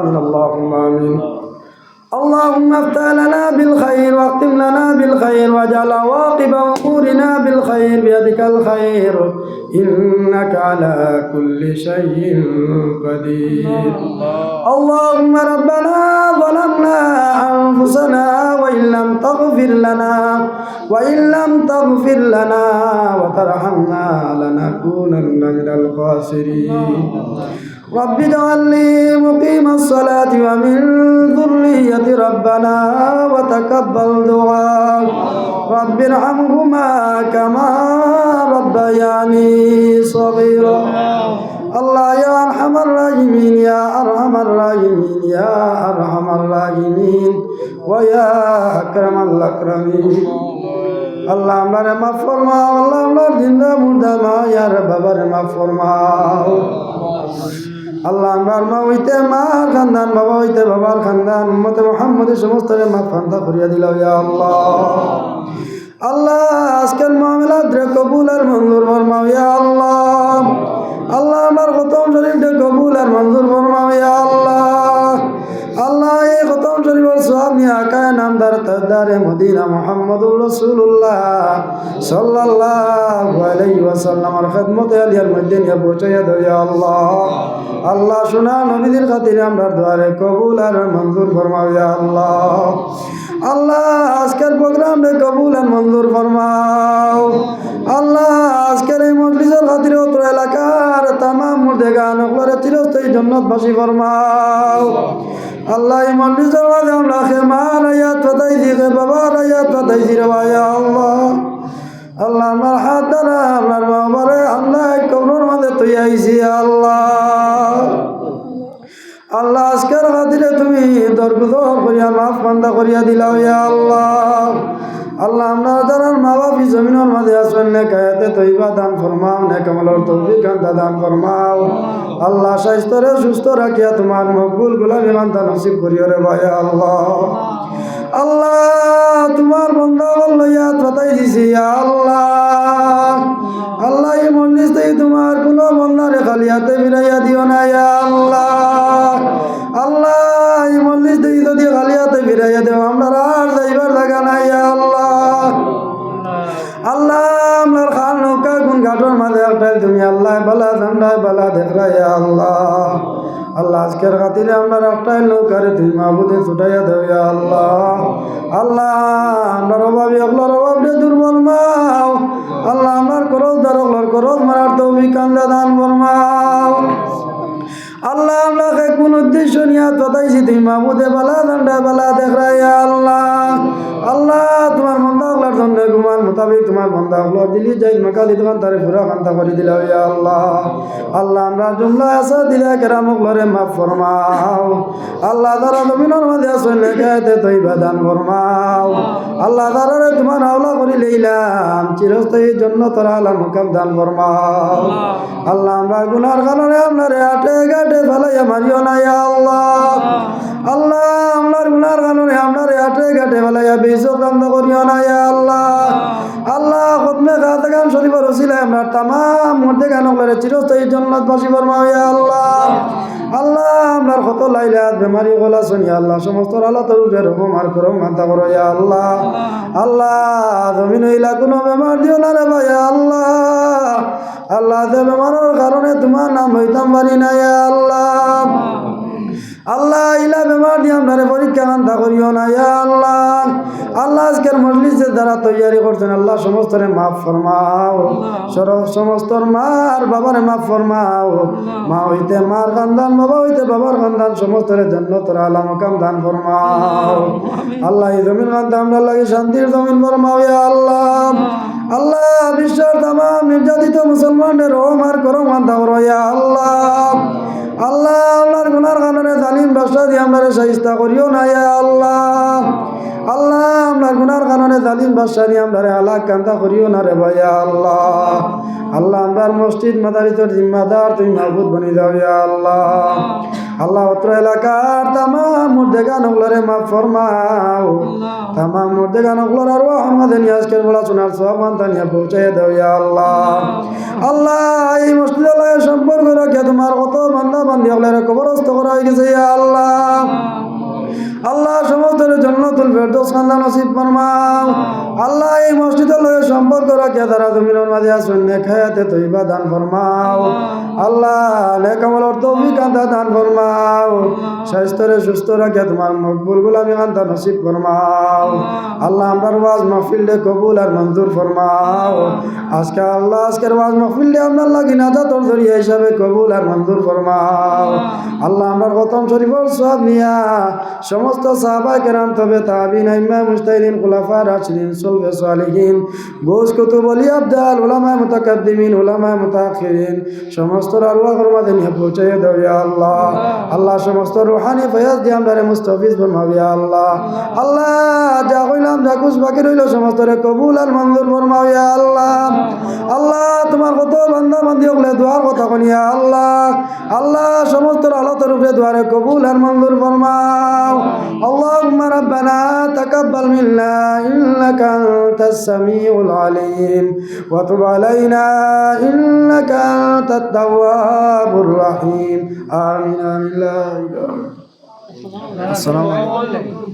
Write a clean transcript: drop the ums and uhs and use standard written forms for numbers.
اللهم آمين. اللهم افتح لنا بالخير واختم لنا بالخير واجعل عواقب أمورنا بالخير بيدك الخير إنك على كل شيء قدير. اللهم ربنا ظلمنا أنفسنا وإن لم تغفر لنا وترحمنا لنكونن من الخاسرين. رب اجعلني مقيم الصلاة ومن ذرية ربنا وتقبل دعاء. رب ارحمهما كما ربياني صغيرا. الله يا أرحم الراحمين يا أرحم الراحمين يا أرحم الراحمين ويا أكرم الأكرمين. আল্লাহ আমারে মাফ ফরমাও, আল্লাহ আমার জিন্দা মুর্দা মা ইয়া রব বাবারে মাফ ফরমাও। আল্লাহ আমার মা হইতে মার খানদান, বাবা হইতে বাবার খানদান, উম্মতে মুহাম্মদের সমস্ত মাফ ফান্দা করিয়া দিলাও ইয়া আল্লাহ। আল্লাহ আজকের মামলাত রে কবুল আর মঞ্জুর ফরমাও ইয়া আল্লাহ। আল্লাহ আমার খতম শরীফে কবুল আর মঞ্জুর ফরমাও ইয়া আল্লাহ। আল্লাহ এই খতম শরীফের সওয়াব নিয়ে আকায়ে নামদার তাজদারে মদিনা মুহাম্মদুর রাসূলুল্লাহ সাল্লাল্লাহু আলাইহি ওয়াসাল্লামের খিদমতে আলিয়ার মধ্যে নিয়ে পৌঁছাইয়া দাও ইয়া আল্লাহ। আল্লাহ শোনা নবীদের খাতিরে আমরা দুয়ারে কবুল আর মঞ্জুর ফরমাও ইয়া আল্লাহ। আল্লাহ আজকের প্রোগ্রাম রে কবুল আর মঞ্জুর ফরমাও। আল্লাহ আজকের এই মজলিসের খাতিরে অত্র এলাকার তামাম মুর্দেগান ওগুলোরে চিরস্থায়ী জান্নাতবাসী ফরমাও। আল্লাহ এই মজলিসের মাঝে আমরা খেমার আয়াত ফাতাইছি, বাবার আয়াত ফাতাইছি রে ইয়া আল্লাহ। আল্লাহ আমার হাত দ্বারা আপনার বাবারে আল্লাহ কবরের মাঝে তুই আইছি আল্লাহ। আল্লাহ আজকের খাতিরে তুমি দরগুজর করিয়া মাফ বান্দা করিয়া দিলাও ইয়া আল্লাহ। আল্লাহ আমরা যারা মা বাপি জমিনের মাঝে আসেন নেক হায়াতে তৈবা দান ফরমাও, নেক আমলের তৌফিক দান ফরমাও। আল্লাহ স্বাস্থ্যরে সুস্থ রাখিয়া তোমার মকবুল গোলামি বান্দা নসিব করিও রে ভাই আল্লাহ। আল্লাহ তোমার বান্দা লইয়া ফাতাই দিছি আল্লাহ। আল্লাহ এই মজলিস থেকে তোমার কোনো বান্দারে খালি হাতে ফিরাইয়া দিও না ইয়া আল্লাহ। আল্লাহ এই মজলিস থেকে যদি খালি হাতে ফিরাইয়া দেও আমরা আর যাইবার জায়গা নাই ইয়া আল্লাহ। আল্লাহ আপনার খান নৌকা কোন ঘাটের মাঝে একটাই তুমি আল্লাহ বালা ঠান্ডায় বালা দেখরা ইয়া আল্লাহ। আল্লাহ আজকের খাতিরে আপনার একটাই নৌকারে তুমি মাহবুদে ছুটাইয়া দেও ইয়া আল্লাহ। আল্লাহ আপনার অভাবী আপনার অভাবরে দুর্বল মাও। আল্লাহ আমার করজ দারকলর করজ মারার তৌফিক কান্দা দান ফরমাও। আল্লাহ আমরাকে কোন উদ্দেশ্য নিয়ে তথাইছি তুমি মাহবুদে বালা ঠান্ডায় বালা দেখরা ইয়া আল্লাহ। আল্লাহ তোমার বন্দাগুলার জন্য গুমান মোতাবেক তোমার বন্দাগুলোর দিলি যাই মাকালি তোমার তারে পুরা কান্তা করে দিলাও ইয়া আল্লাহ। আল্লাহ আমরা জুমলা আসা দিলা কেরামগুলোরে মাফ ফরমাও। আল্লাহ যারা জমিনের মাঝে আসেন লেখাতে তৈবা দান ফরমাও। আল্লাহ যারা তোমার আওলা করে লইলাম চিরস্থায়ী জন্য তোরা আল্লাহ মুকাম দান ফরমাও। আল্লাহ আমরা গুনার কারণে আপনারে আটে গাটে ফেলাইয়া মারিও না ইয়া আল্লাহ। আল্লাহ আপনার গুনার কারণে আপনারে আটে গাটে ফেলাইয়া বেইজ্জত কান্দ করিও না ইয়া আল্লাহ। আল্লাহ খতমে খাতাকান শরীফের ওসিলায় আমরা তামাম মুর্দেগানগুলোরে চিরস্থায়ী জান্নাতবাসী ফরমাও ইয়া আল্লাহ। আল্লাহ আপনার কত লাইলাত বেমারি গলা শুনি আল্লাহ সমস্ত আল্লাহর উপরে রহম আর করম মানতা করো ইয়া আল্লাহ। আল্লাহ জমিন হইলা কোনো বেমার দিও না রে ভাই আল্লাহ। আল্লাহ যে বেমারের কারণে তোমার নাম হইতাম পারি না ইয়া আল্লাহ। আল্লাহ ইলা বেমার দিয়ে আপনারে পরীক্ষা কান্তা করিও না ইয়া আল্লাহ। আল্লাহ আজকের মজলিসের দ্বারা তৈয়ারি করছেন আল্লাহ সমস্তরে মাফ ফরমাও। সমস্ত মার বাবারে মাফ ফরমাও। মা হইতে মার খানদান, বাবা হইতে বাবার খানদান সমস্তরে জান্নাতের আলা মাকাম দান ফরমাও। আল্লাহ এই জমিন খানতে আমরা লাগি শান্তির জমিন ফরমাও ইয়া আল্লাহ। আল্লাহ বিশ্বের তামাম নির্যাতিত মুসলমানদের রহম আর করম খানতা করো ইয়া আল্লাহ। আল্লাহ আপনার গুনার কারণে জালিম বাদশা দিয়ে আপনারে শাইস্তা করিও না ইয়া আল্লাহ। আল্লাহ আপনার গুনার কারণে জালিম বাদশা দিয়ে আপনারে হালাক কান্তা করিও না রে ভাইয়া আল্লাহ। আল্লাহ আপনার মসজিদ মাদারিসের জিম্মাদার তুমি মাহবুদ বনি যাও ইয়া আল্লাহ। আল্লাহ অত্র এলাকার তামাম মুর্দেগান হলরে মাফ ফরমাও তামাম মুর্দেগান হলর আর আহমদে নিয়াজকের বলা শোনার সব মান্তানিয়া পৌঁছাইয়া দাও ইয়া আল্লাহ আল্লাহ এই মসজিদ আল্লাহ সম্পর্ক রাখিয়া তোমার কত বান্দা বান্দি হলরে কবরস্থ করা হয়ে গেছে ইয়া আল্লাহ আল্লাহ সমস্তের জান্নাতুল ফেরদৌস খানা নসিব ফরমাও আল্লাহ এই মসজিদের লয়ে সম্পর্ক রাখিয়া তারা জমিনের মাঝে আসুন নেক হায়াতে তৈবা দান ফরমাও আল্লাহ নেক আমলের তৌফিক আনতা দান ফরমাও স্বাস্থ্যরে সুস্থ রাখিয়া তোমার মকবুল গুলামি আনতা নসিব ফরমাও আল্লাহ আমরার ওয়াজ মাহফিলে কবুল আর মঞ্জুর ফরমাও আজকের ওয়াজ মাহফিলে আপনার লাগি নাজাতর জরিয়া হিসাবে কবুল আর মঞ্জুর ফরমাও আল্লাহ আমরার খতম শরীফর সব নিয়া সমস্ত সাহাবায়ে কেরাম তবে তাবিঈন আইম্মা মুজতাহিদিন খুলাফা রাশিদিন সুলফে সালিহিন গোস কুতুব ওলি আবদাল উলামা মুতাকাদ্দিমিন উলামা মুতাআখিরিন সমস্ত আরওয়াহর মাঝে নিয়ে পৌঁছাইয়া দাও ইয়া আল্লাহ আল্লাহ সমস্ত রূহানি ফয়াজ দিয়ে আমরারে মুস্তাফিজ ফরমাও ইয়া আল্লাহ আল্লাহ যা কইলাম যা কুছ বাকি রইল সমস্ত রে কবুল আর মঞ্জুর ফরমাও ইয়া আল্লাহ আল্লাহ তোমার কত বান্দা বান্দি হলে দোয়ার কথা কোন ইয়া আল্লাহ আল্লাহ সমস্ত আলাতের উপরে দোয়ারে কবুল আর মঞ্জুর ফরমাও اللهم ربنا تقبل منا إنك أنت السميع العليم وتب علينا إنك أنت التواب الرحيم آمين آمين لا إله إلا الله السلام عليكم